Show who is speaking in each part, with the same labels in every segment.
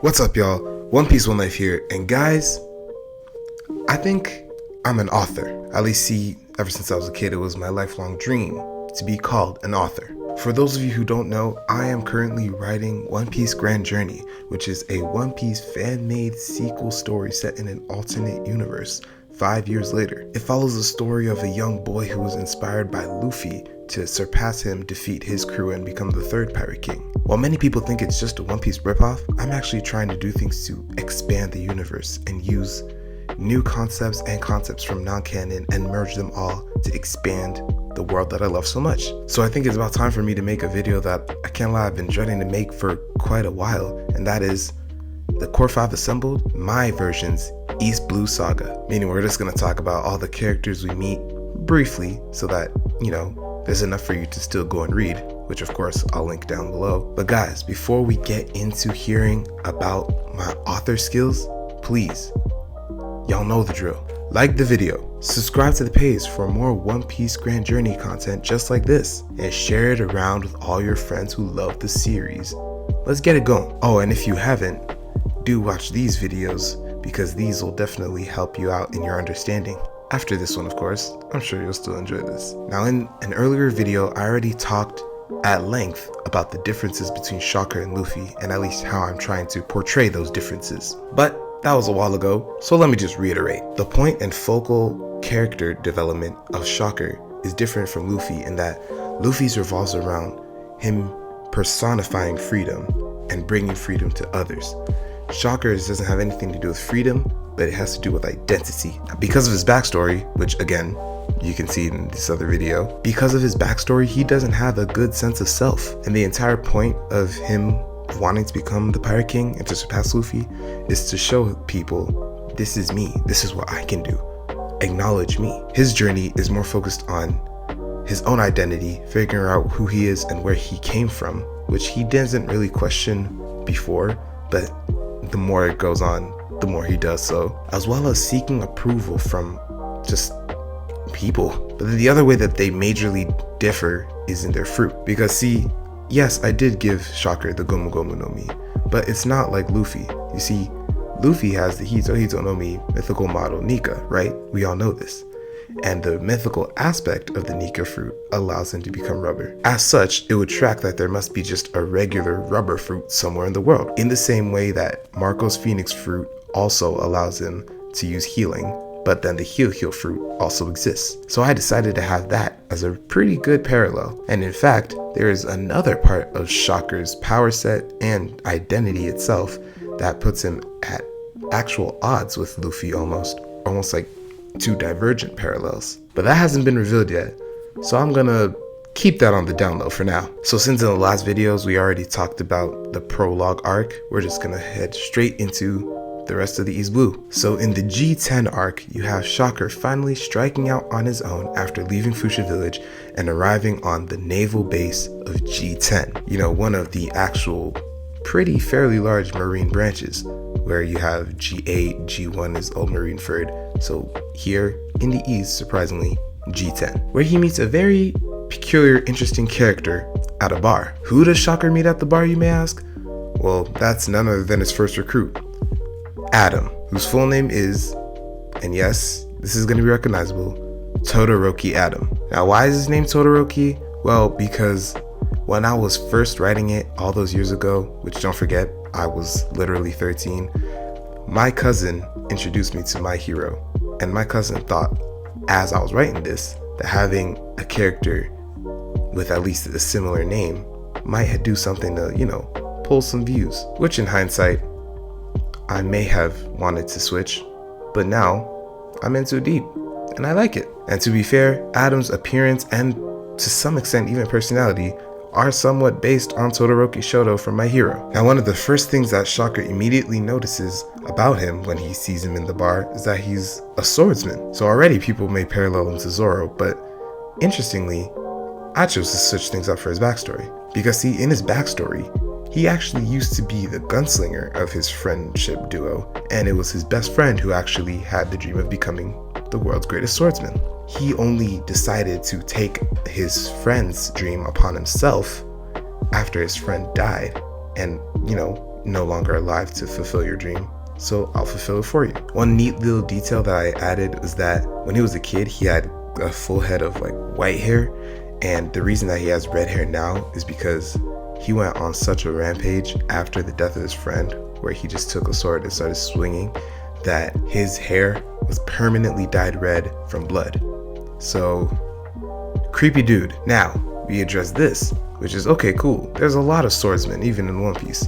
Speaker 1: What's up, y'all? One Piece One Life here, and guys, I think I'm an author. At least, ever since I was a kid, it was my lifelong dream to be called an author. For those of you who don't know, I am currently writing One Piece Grand Journey, which is a One Piece fan-made sequel story set in an alternate universe 5 years later. It follows the story of a young boy who was inspired by Luffy to surpass him, defeat his crew, and become the third Pirate King. While many people think it's just a One Piece ripoff, I'm actually trying to do things to expand the universe and use new concepts and concepts from non-canon and merge them all to expand the world that I love so much. So I think it's about time for me to make a video that I can't lie, I've been dreading to make for quite a while, and that is the Core 5 Assembled, my version's East Blue Saga. Meaning we're just gonna talk about all the characters we meet briefly so that, there's enough for you to still go and read, which of course I'll link down below. But guys, before we get into hearing about my author skills, please, y'all know the drill. Like the video, subscribe to the page for more One Piece Grand Journey content just like this, and share it around with all your friends who love the series. Let's get it going. Oh, and if you haven't, do watch these videos because these will definitely help you out in your understanding. After this one, of course, I'm sure you'll still enjoy this. Now, in an earlier video, I already talked at length about the differences between Shocker and Luffy, and at least how I'm trying to portray those differences. But that was a while ago, so let me just reiterate. The point and focal character development of Shocker is different from Luffy in that Luffy's revolves around him personifying freedom and bringing freedom to others. Shocker's doesn't have anything to do with freedom, but it has to do with identity. Because of his backstory, which again, you can see in this other video, because of his backstory, he doesn't have a good sense of self. And the entire point of him wanting to become the Pirate King and to surpass Luffy is to show people, this is me, this is what I can do, acknowledge me. His journey is more focused on his own identity, figuring out who he is and where he came from, which he doesn't really question before, but the more it goes on, the more he does so, as well as seeking approval from just people. But the other way that they majorly differ is in their fruit. Because see, yes, I did give Shocker the Gomu Gomu no Mi, but it's not like Luffy. You see, Luffy has the Hito Hito no Mi mythical model Nika, right? We all know this. And the mythical aspect of the Nika fruit allows him to become rubber. As such, it would track that there must be just a regular rubber fruit somewhere in the world. In the same way that Marco's Phoenix fruit also allows him to use healing, but then the Heal fruit also exists. So I decided to have that as a pretty good parallel. And in fact, there is another part of Shocker's power set and identity itself that puts him at actual odds with Luffy almost like two divergent parallels. But that hasn't been revealed yet, so I'm gonna keep that on the down low for now. So since in the last videos we already talked about the prologue arc, we're just gonna head straight into the rest of the East Blue. So in the G10 arc, you have Shocker finally striking out on his own after leaving Fuchsia Village and arriving on the naval base of G10. One of the actual fairly large marine branches, where you have G8, G1 is Old Marineford. So here in the East, surprisingly, G10, where he meets a very peculiar, interesting character at a bar. Who does Shocker meet at the bar, you may ask? Well, that's none other than his first recruit, Adam, whose full name is, and yes, this is going to be recognizable, Todoroki Adam. Now, why is his name Todoroki? Well, because when I was first writing it all those years ago, which don't forget, I was literally 13, my cousin introduced me to my hero, and my cousin thought, as I was writing this, that having a character with at least a similar name might do something to, pull some views, which in hindsight, I may have wanted to switch, but now I'm in too deep, and I like it. And to be fair, Adam's appearance and to some extent even personality are somewhat based on Todoroki Shoto from My Hero. Now, one of the first things that Shocker immediately notices about him when he sees him in the bar is that he's a swordsman. So already people may parallel him to Zoro, but interestingly, I chose to switch things up for his backstory. Because see, in his backstory, he actually used to be the gunslinger of his friendship duo, and it was his best friend who actually had the dream of becoming the world's greatest swordsman. He only decided to take his friend's dream upon himself after his friend died, and no longer alive to fulfill your dream, so I'll fulfill it for you. One neat little detail that I added was that when he was a kid, he had a full head of like white hair, and the reason that he has red hair now is because he went on such a rampage after the death of his friend, where he just took a sword and started swinging, that his hair was permanently dyed red from blood. So, creepy dude. Now, we address this, which is, okay, cool, there's a lot of swordsmen, even in One Piece,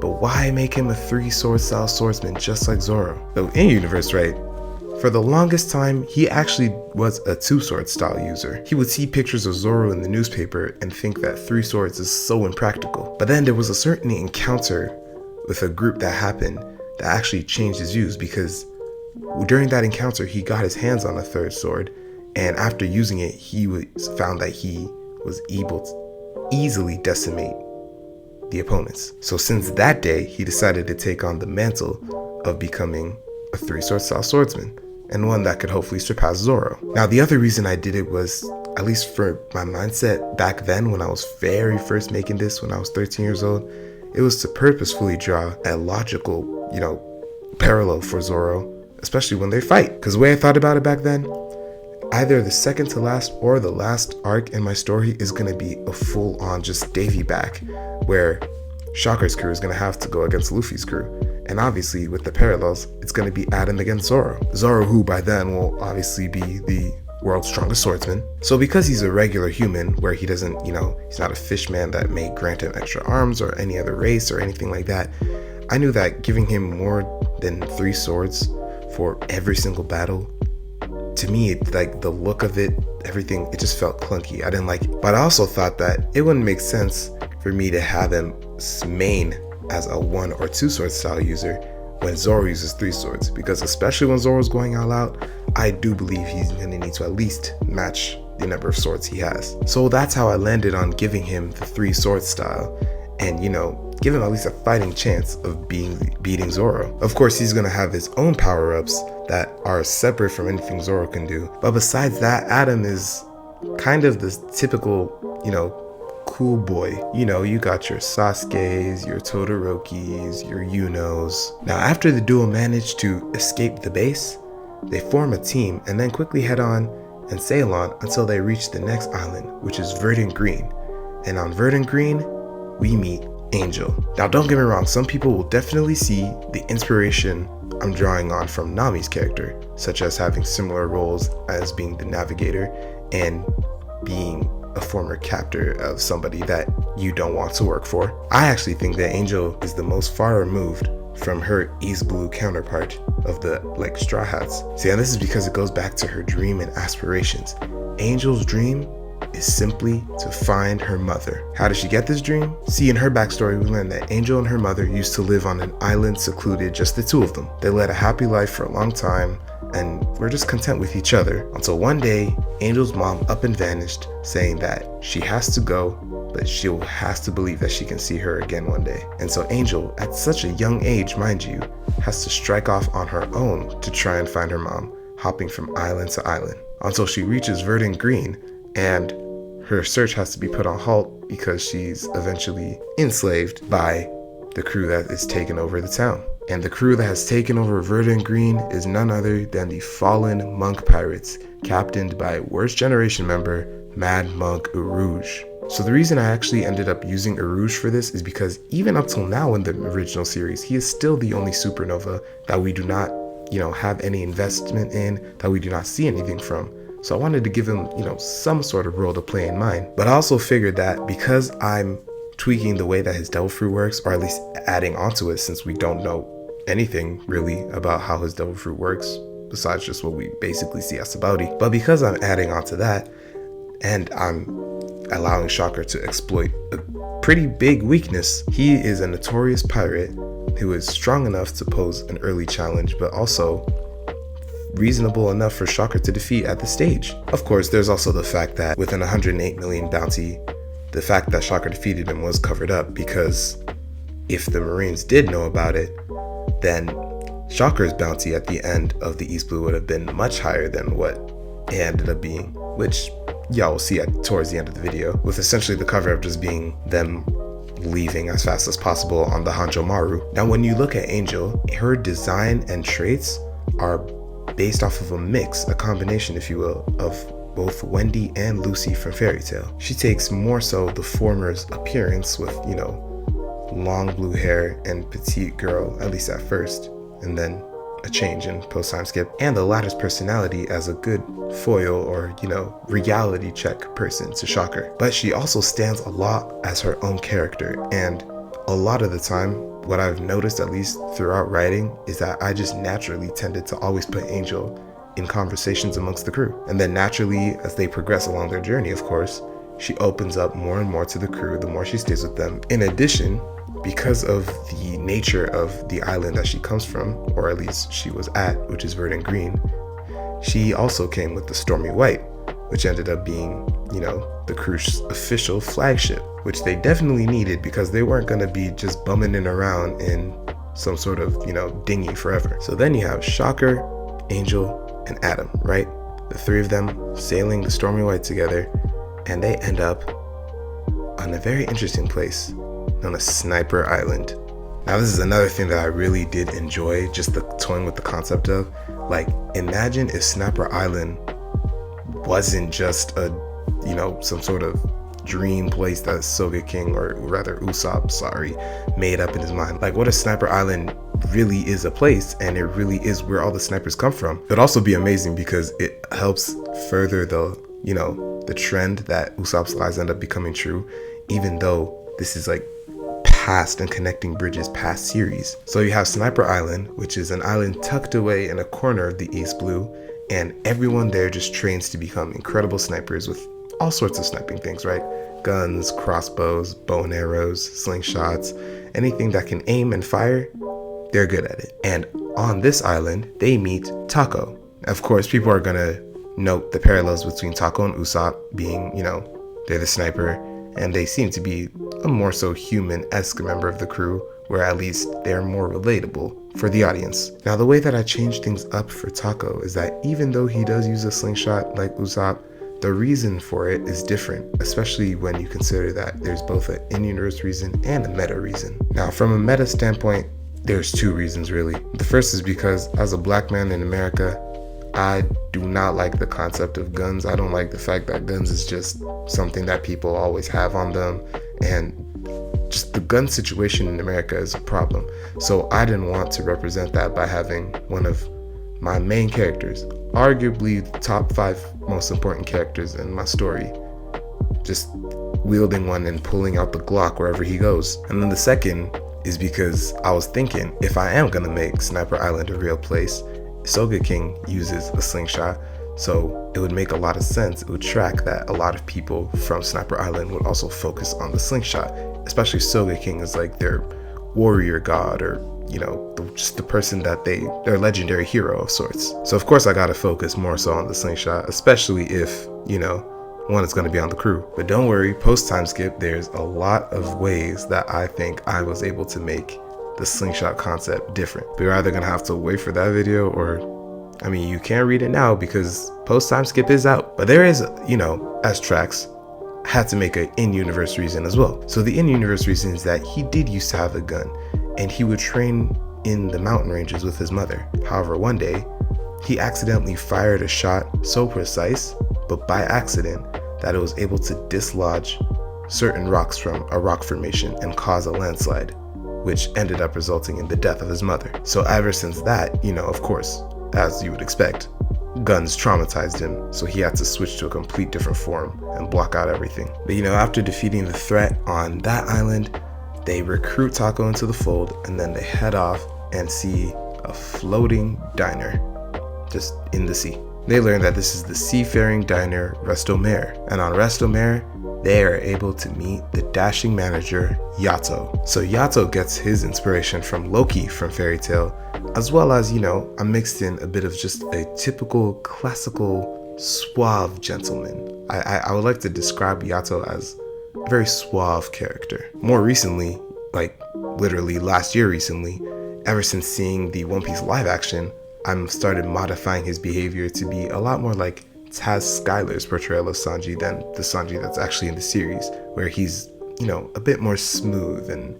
Speaker 1: but why make him a 3-sword style swordsman just like Zoro? Though in universe, right, for the longest time, he actually was a 2-sword style user. He would see pictures of Zoro in the newspaper and think that 3 swords is so impractical. But then there was a certain encounter with a group that happened that actually changed his views, because during that encounter, he got his hands on a 3rd sword, and after using it, he found that he was able to easily decimate the opponents. So since that day, he decided to take on the mantle of becoming a 3-sword style swordsman, and one that could hopefully surpass Zoro. Now, the other reason I did it was, at least for my mindset back then when I was very first making this, when I was 13 years old, it was to purposefully draw a logical, parallel for Zoro, especially when they fight. Because the way I thought about it back then, either the second to last or the last arc in my story is going to be a full-on just Davy back, where Shocker's crew is going to have to go against Luffy's crew. And obviously, with the parallels, it's going to be Adam against Zoro. Zoro, who by then will obviously be the world's strongest swordsman. So because he's a regular human, where he doesn't, he's not a fishman that may grant him extra arms or any other race or anything like that, I knew that giving him more than 3 swords for every single battle, to me, like the look of it, everything, it just felt clunky. I didn't like it. But I also thought that it wouldn't make sense for me to have him main as a 1 or 2 sword style user when Zoro uses 3 swords, because especially when Zoro's going all out, I do believe he's gonna need to at least match the number of swords he has. So that's how I landed on giving him the 3 sword style, and give him at least a fighting chance of beating Zoro. Of course, he's gonna have his own power-ups that are separate from anything Zoro can do, but besides that, Adam is kind of the typical, cool boy. You got your Sasuke's, your Todoroki's, your Yuno's. Now, after the duo manage to escape the base, they form a team and then quickly head on and sail on until they reach the next island, which is Verdant Green. And on Verdant Green, we meet Angel. Now, don't get me wrong, some people will definitely see the inspiration I'm drawing on from Nami's character, such as having similar roles as being the navigator and being a former captor of somebody that you don't want to work for. I actually think that Angel is the most far removed from her East Blue counterpart of the Straw Hats. See, and this is because it goes back to her dream and aspirations. Angel's dream is simply to find her mother. How did she get this dream? See, in her backstory, we learn that Angel and her mother used to live on an island secluded, just the 2 of them. They led a happy life for a long time and were just content with each other, until one day, Angel's mom up and vanished, saying that she has to go, but has to believe that she can see her again one day. And so Angel, at such a young age, mind you, has to strike off on her own to try and find her mom, hopping from island to island, until she reaches Verdant Green, and her search has to be put on halt because she's eventually enslaved by the crew that is taking over the town. And the crew that has taken over Verdant Green is none other than the fallen monk pirates, captained by worst generation member Mad Monk Urouge. So the reason I actually ended up using Urouge for this is because even up till now in the original series, he is still the only supernova that we do not, have any investment in, that we do not see anything from. So I wanted to give him, some sort of role to play in mind. But I also figured that because I'm tweaking the way that his devil fruit works, or at least adding onto it, since we don't know anything really about how his devil fruit works besides just what we basically see as Sabaody. But because I'm adding onto that, and I'm allowing Shocker to exploit a pretty big weakness, he is a notorious pirate who is strong enough to pose an early challenge, but also reasonable enough for Shocker to defeat at the stage. Of course, there's also the fact that with an 108 million bounty, the fact that Shocker defeated him was covered up, because if the Marines did know about it, then Shocker's bounty at the end of the East Blue would have been much higher than what it ended up being, which y'all will see towards the end of the video, with essentially the cover up just being them leaving as fast as possible on the Hanjo Maru. Now, when you look at Angel, her design and traits are based off of a combination, if you will, of both Wendy and Lucy from Fairy Tail. She takes more so the former's appearance with, long blue hair and petite girl, at least at first, and then a change in post-time skip, and the latter's personality as a good foil or, reality check person to Shocker. But she also stands a lot as her own character, and a lot of the time, what I've noticed, at least throughout writing, is that I just naturally tended to always put Angel in conversations amongst the crew. And then naturally, as they progress along their journey, of course, she opens up more and more to the crew the more she stays with them. In addition, because of the nature of the island that she comes from, or at least she was at, which is Verdant Green, she also came with the Stormy White, which ended up being, the crew's official flagship, which they definitely needed because they weren't going to be just bumming it around in some sort of, dinghy forever. So then you have Shocker, Angel, and Adam, right? The three of them sailing the Stormy White together, and they end up on a very interesting place known as Sniper Island. Now, this is another thing that I really did enjoy, just the toying with the concept of, imagine if Sniper Island wasn't just a, some sort of dream place that Sogeking, or rather Usopp, made up in his mind. What if Sniper Island really is a place and it really is where all the snipers come from? It'd also be amazing because it helps further the trend that Usopp's lies end up becoming true, even though this is past and connecting bridges past series. So you have Sniper Island, which is an island tucked away in a corner of the East Blue, and everyone there just trains to become incredible snipers with all sorts of sniping things, right? Guns, crossbows, bow and arrows, slingshots, anything that can aim and fire, they're good at it. And on this island, they meet Tako. Of course, people are gonna note the parallels between Tako and Usopp being, they're the sniper, and they seem to be a more so human-esque member of the crew, where at least they're more relatable for the audience. Now, the way that I changed things up for Tako is that even though he does use a slingshot like Usopp, the reason for it is different, especially when you consider that there's both an in-universe reason and a meta reason. Now, from a meta standpoint, there's two reasons really. The first is because as a black man in America, I do not like the concept of guns. I don't like the fact that guns is just something that people always have on them, and just the gun situation in America is a problem. So I didn't want to represent that by having one of my main characters, arguably the top 5 most important characters in my story, just wielding one and pulling out the Glock wherever he goes. And then the second is because I was thinking, if I am gonna make Sniper Island a real place, Sogeking uses a slingshot, so it would make a lot of sense. It would track that a lot of people from Sniper Island would also focus on the slingshot, especially Sogeking is their warrior god, or just the person that their legendary hero of sorts. So of course I gotta focus more so on the slingshot, especially if one is going to be on the crew. But don't worry, post time skip, there's a lot of ways that I think I was able to make the slingshot concept different. But you're either going to have to wait for that video, or you can't read it now because post time skip is out. But there is, as Tracks had to make an in-universe reason as well. So the in-universe reason is that he did used to have a gun, and he would train in the mountain ranges with his mother. However, one day he accidentally fired a shot so precise, but by accident, that it was able to dislodge certain rocks from a rock formation and cause a landslide, which ended up resulting in the death of his mother. So ever since that, of course, as you would expect, guns traumatized him, so he had to switch to a complete different form and block out everything. But after defeating the threat on that island, they recruit Tako into the fold, and then they head off and see a floating diner just in the sea. They learn that this is the seafaring diner Resto Mare, and on Resto Mare, they are able to meet the dashing manager Yato. So Yato gets his inspiration from Loki from Fairy Tail, as well as, I mixed in a bit of just a typical classical suave gentleman. I would like to describe Yato as a very suave character. More recently, literally last year recently, ever since seeing the One Piece live action, I'm started modifying his behavior to be a lot more like Taz Skylar's portrayal of Sanji than the Sanji that's actually in the series, where he's, a bit more smooth and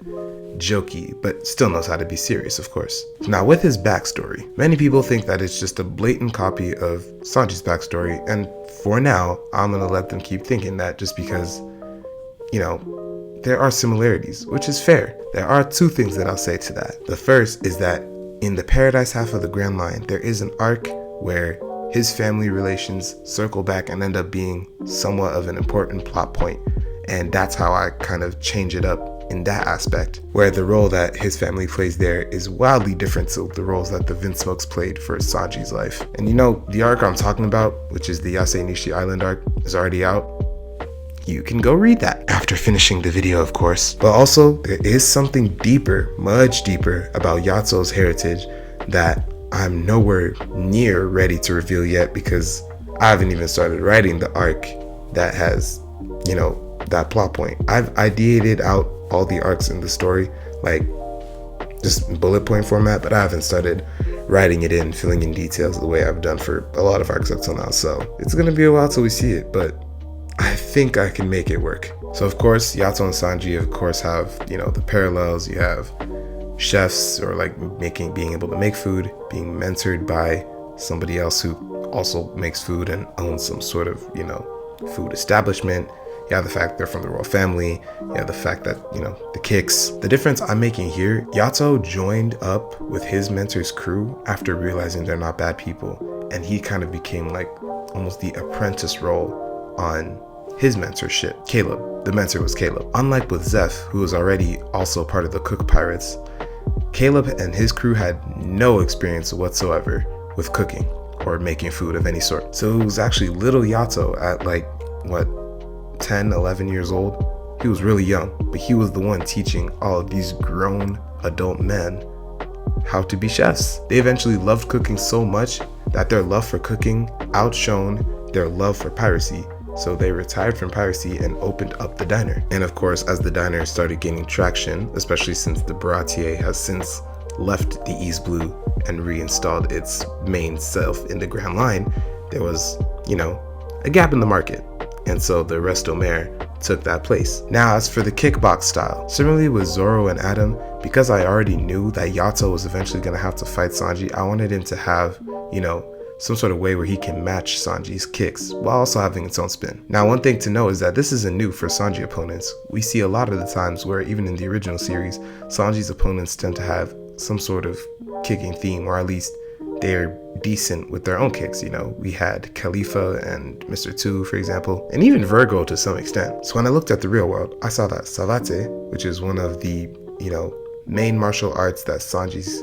Speaker 1: jokey, but still knows how to be serious, of course. Now, with his backstory, many people think that it's just a blatant copy of Sanji's backstory, and for now, I'm gonna let them keep thinking that just because, there are similarities, which is fair. There are two things that I'll say to that. The first is that in the Paradise half of the Grand Line, there is an arc where his family relations circle back and end up being somewhat of an important plot point. And that's how I kind of change it up in that aspect, where the role that his family plays there is wildly different to the roles that the Vinsmokes played for Sanji's life. And the arc I'm talking about, which is the Yase Nishi Island arc, is already out. You can go read that after finishing the video, of course. But also, there is something deeper, much deeper, about Yato's heritage that I'm nowhere near ready to reveal yet, because I haven't even started writing the arc that has, that plot point. I've ideated out all the arcs in the story, like just bullet point format, but I haven't started writing it in, filling in details the way I've done for a lot of arcs up till now. So it's gonna be a while till we see it, but I think I can make it work. So of course, Yato and Sanji of course have, the parallels. You have chefs, or like being able to make food, being mentored by somebody else who also makes food and owns some sort of, food establishment. You have the fact they're from the royal family. You have the fact that, the kicks. The difference I'm making here, Yato joined up with his mentor's crew after realizing they're not bad people. And he kind of became like almost the apprentice role on his mentorship. Caleb, the mentor was Caleb. Unlike with Zeph, who was already also part of the Cook Pirates, Caleb and his crew had no experience whatsoever with cooking or making food of any sort. So it was actually little Yato at 10, 11 years old. He was really young, but he was the one teaching all of these grown adult men how to be chefs. They eventually loved cooking so much that their love for cooking outshone their love for piracy. So they retired from piracy and opened up the diner. And of course, as the diner started gaining traction, especially since the Baratier has since left the East Blue and reinstalled its main self in the Grand Line, there was, a gap in the market. And so the Resto Mer took that place. Now, as for the kickbox style, similarly with Zoro and Adam, because I already knew that Yato was eventually going to have to fight Sanji, I wanted him to have, some sort of way where he can match Sanji's kicks while also having its own spin. Now, one thing to know is that this isn't new for Sanji opponents. We see a lot of the times where even in the original series, Sanji's opponents tend to have some sort of kicking theme, or at least they're decent with their own kicks. We had Khalifa and Mr. Two, for example, and even Virgo to some extent. So when I looked at the real world, I saw that Savate, which is one of the, main martial arts that Sanji's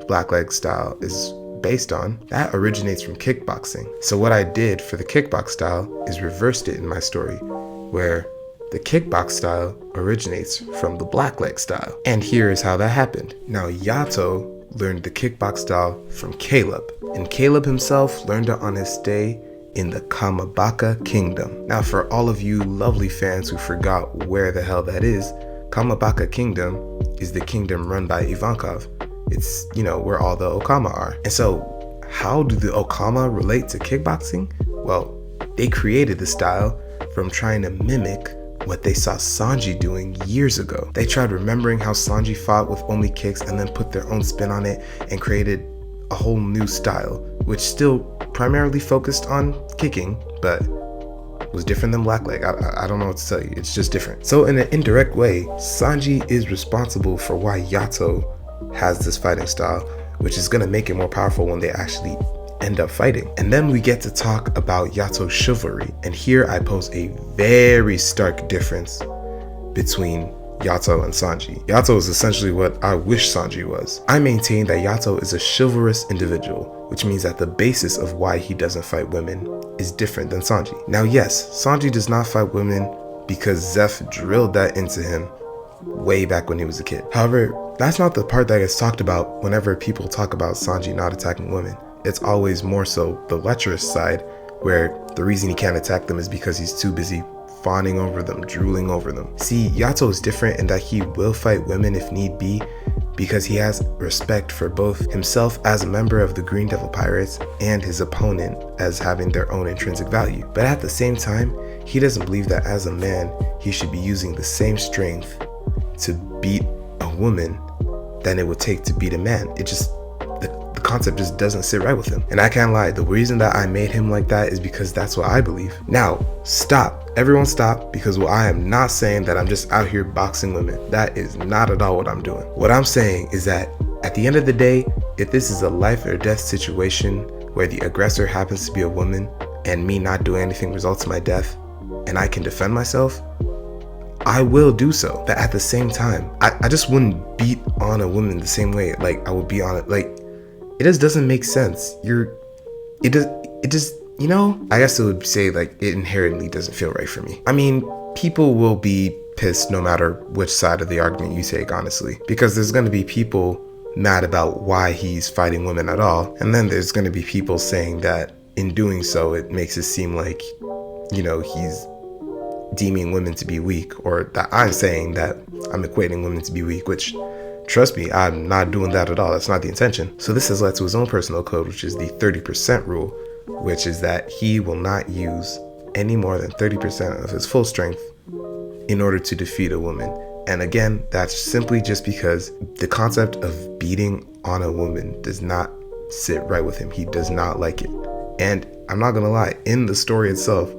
Speaker 1: blackleg style is based on, that originates from kickboxing. So what I did for the kickbox style is reversed it in my story, where the kickbox style originates from the blackleg style. And here is how that happened. Now, Yato learned the kickbox style from Caleb, and Caleb himself learned it on his stay in the Kamabaka Kingdom. Now, for all of you lovely fans who forgot where the hell that is, Kamabaka Kingdom is the kingdom run by Ivankov. It's, where all the Okama are. And so, how do the Okama relate to kickboxing? Well, they created the style from trying to mimic what they saw Sanji doing years ago. They tried remembering how Sanji fought with only kicks and then put their own spin on it and created a whole new style, which still primarily focused on kicking, but was different than blackleg. I don't know what to tell you. It's just different. So in an indirect way, Sanji is responsible for why Yato has this fighting style, which is going to make it more powerful when they actually end up fighting. And then we get to talk about Yato's chivalry, and here I pose a very stark difference between Yato and Sanji. Yato is essentially what I wish Sanji was. I maintain that Yato is a chivalrous individual, which means that the basis of why he doesn't fight women is different than Sanji. Now yes, Sanji does not fight women because Zeph drilled that into him way back when he was a kid. However, that's not the part that gets talked about whenever people talk about Sanji not attacking women. It's always more so the lecherous side, where the reason he can't attack them is because he's too busy fawning over them, drooling over them. See, Yato is different in that he will fight women if need be, because he has respect for both himself as a member of the Green Devil Pirates and his opponent as having their own intrinsic value. But at the same time, he doesn't believe that as a man, he should be using the same strength to beat a woman than it would take to beat a man. It just, the concept just doesn't sit right with him. And I can't lie, the reason that I made him like that is because that's what I believe. Now, stop. Everyone stop, because I am not saying that I'm just out here boxing women. That is not at all what I'm doing. What I'm saying is that at the end of the day, if this is a life or death situation where the aggressor happens to be a woman and me not doing anything results in my death and I can defend myself, I will do so. But at the same time, I just wouldn't beat on a woman the same way like I would be on it. Like, it just doesn't make sense. It just, you know, I guess it would say like it inherently doesn't feel right for me. I mean, people will be pissed no matter which side of the argument you take, honestly, because there's going to be people mad about why he's fighting women at all. And then there's going to be people saying that in doing so, it makes it seem like, you know, he's deeming women to be weak, or that I'm saying that I'm equating women to be weak, which, trust me, I'm not doing that at all. That's not the intention. So this has led to his own personal code, which is the 30% rule, which is that he will not use any more than 30% of his full strength in order to defeat a woman. And again, that's simply just because the concept of beating on a woman does not sit right with him. He does not like it. And I'm not gonna lie, in the story itself,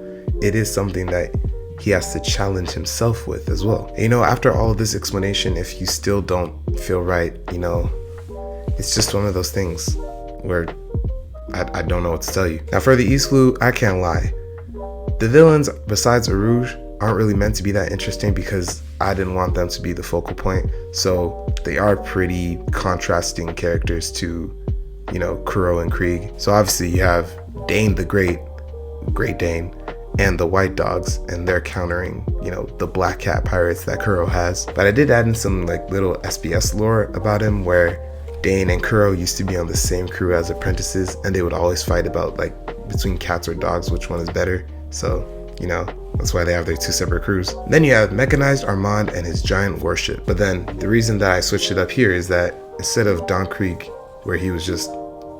Speaker 1: it is something that he has to challenge himself with as well. You know, after all of this explanation, if you still don't feel right, you know, it's just one of those things where I don't know what to tell you. Now for the East Blue, I can't lie. The villains, besides Aruj, aren't really meant to be that interesting because I didn't want them to be the focal point. So they are pretty contrasting characters to, you know, Kuro and Krieg. So obviously you have Dane the Great Dane, and the White Dogs, and they're countering, you know, the Black Cat pirates that Kuro has. But I did add in some like little SBS lore about him, where Dane and Kuro used to be on the same crew as apprentices, and they would always fight about like between cats or dogs, which one is better. So, you know, that's why they have their two separate crews. Then you have Mechanized Armand and his giant warship. But then the reason that I switched it up here is that instead of Don Krieg, where he was just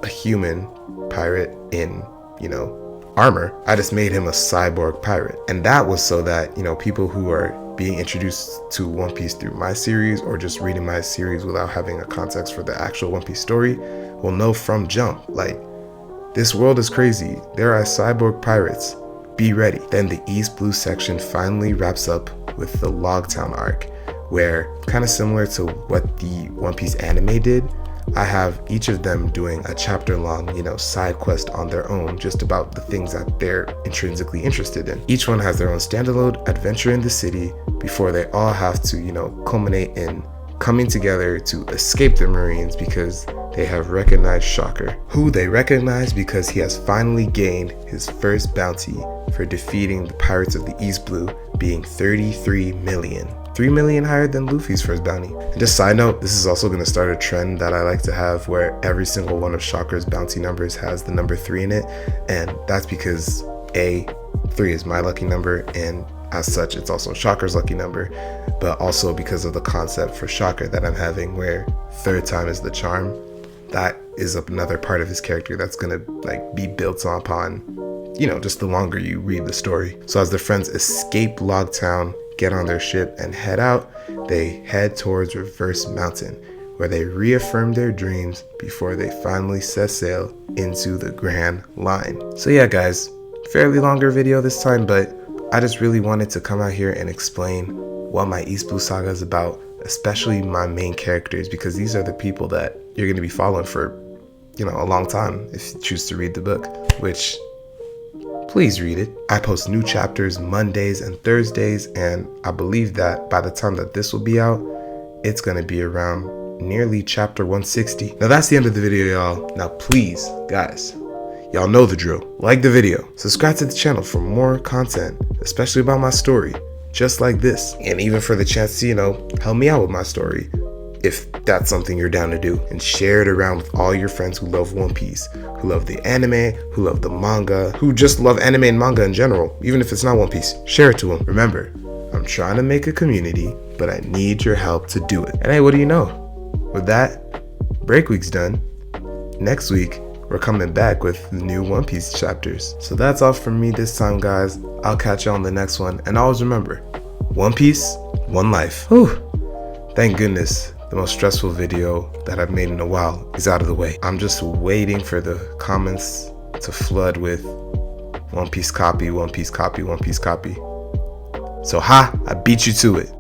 Speaker 1: a human pirate in, you know, armor, I just made him a cyborg pirate. And that was so that, you know, people who are being introduced to One Piece through my series, or just reading my series without having a context for the actual One Piece story, will know from jump, like, this world is crazy. There are cyborg pirates. Be ready. Then the East Blue section finally wraps up with the Logtown arc, where, kind of similar to what the One Piece anime did, I have each of them doing a chapter long, you know, side quest on their own, just about the things that they're intrinsically interested in. Each one has their own standalone adventure in the city before they all have to, you know, culminate in coming together to escape the Marines because they have recognized Shocker, who they recognize because he has finally gained his first bounty for defeating the Pirates of the East Blue, being 33 million. 3 million higher than Luffy's first bounty. And just side note, this is also going to start a trend that I like to have where every single one of Shocker's bounty numbers has the number 3 in it. And that's because A, 3 is my lucky number, and as such, it's also Shocker's lucky number, but also because of the concept for Shocker that I'm having where third time is the charm. That is another part of his character that's going to like be built upon, you know, just the longer you read the story. So as the friends escape Logtown, get on their ship and head out, they head towards Reverse Mountain, where they reaffirm their dreams before they finally set sail into the Grand Line. So yeah guys, fairly longer video this time, but I just really wanted to come out here and explain what my East Blue Saga is about, especially my main characters, because these are the people that you're going to be following for, you know, a long time if you choose to read the book, which, please read it. I post new chapters Mondays and Thursdays, and I believe that by the time that this will be out, it's going to be around nearly chapter 160. Now that's the end of the video, y'all. Now please, guys, y'all know the drill. Like the video, subscribe to the channel for more content, especially about my story, just like this, and even for the chance to, you know, help me out with my story, if that's something you're down to do, and share it around with all your friends who love One Piece, who love the anime, who love the manga, who just love anime and manga in general, even if it's not One Piece. Share it to them. Remember, I'm trying to make a community, but I need your help to do it. And hey, what do you know? With that, break week's done. Next week, we're coming back with new One Piece chapters. So that's all from me this time, guys. I'll catch you on the next one. And always remember, One Piece, one life. Whew. Thank goodness the most stressful video that I've made in a while is out of the way. I'm just waiting for the comments to flood with One Piece copy, One Piece copy, One Piece copy. So I beat you to it.